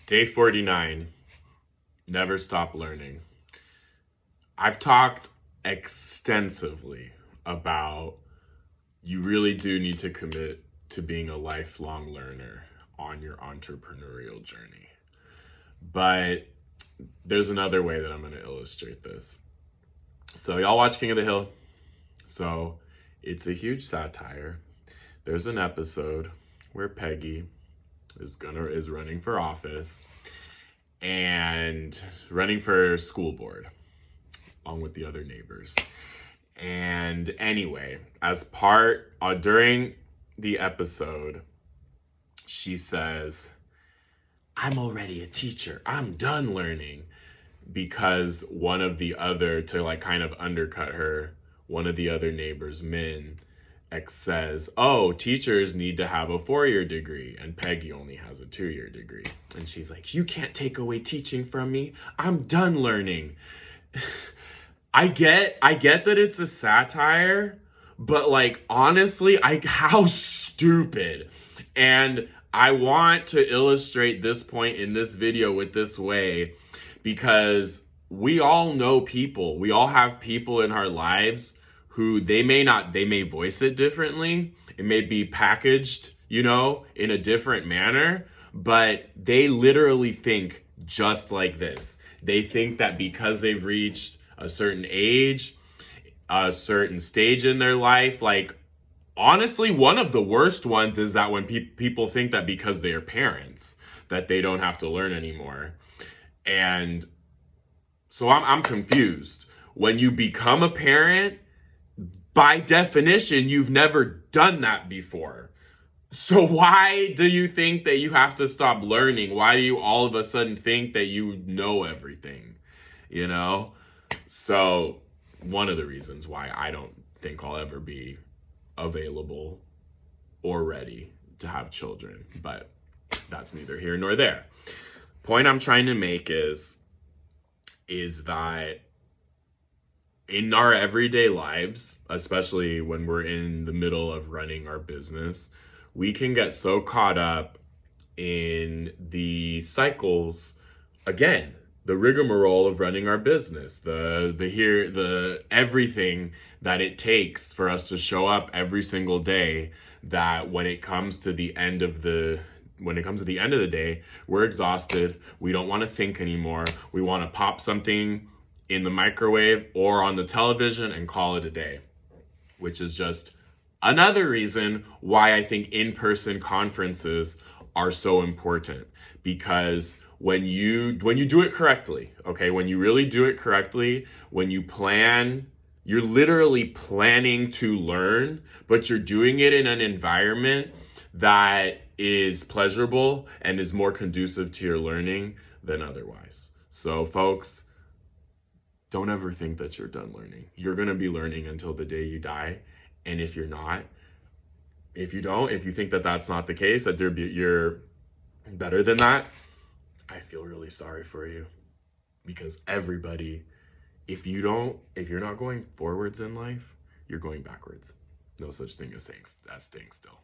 Day 49, never stop learning. I've talked extensively about you really do need to commit to being a lifelong learner on your entrepreneurial journey. But there's another way that I'm going to illustrate this. So, y'all watch King of the Hill? So, it's a huge satire. There's an episode where Peggy is running for office and running for school board along with the other neighbors. And anyway, during the episode, she says, "I'm already a teacher. I'm done learning." Because to like kind of undercut her, one of the other neighbors, Min, says, "Oh, teachers need to have a 4-year degree," and Peggy only has a 2-year degree. And she's like, "You can't take away teaching from me. I'm done learning." I get that it's a satire, but like honestly, how stupid. And I want to illustrate this point in this video with this way because we all know people. We all have people in our lives who they may voice it differently. It may be packaged, in a different manner, but they literally think just like this. They think that because they've reached a certain age, a certain stage in their life, like honestly, one of the worst ones is that when people think that because they are parents, that they don't have to learn anymore. And so I'm confused. When you become a parent, by definition, you've never done that before. So why do you think that you have to stop learning? Why do you all of a sudden think that you know everything? So one of the reasons why I don't think I'll ever be available or ready to have children, but that's neither here nor there. Point I'm trying to make is that in our everyday lives, especially when we're in the middle of running our business, we can get so caught up in the cycles, again, the rigmarole of running our business, the everything that it takes for us to show up every single day, that when it comes to the end of the day, we're exhausted. We don't want to think anymore. We want to pop something in the microwave or on the television and call it a day, which is just another reason why I think in-person conferences are so important. Because when you do it correctly, okay, when you really do it correctly, when you plan, you're literally planning to learn, but you're doing it in an environment that is pleasurable and is more conducive to your learning than otherwise. So folks, don't ever think that you're done learning. You're going to be learning until the day you die. And if you think that that's not the case, that you're better than that, I feel really sorry for you. Because everybody, if you're not going forwards in life, you're going backwards. No such thing as staying still.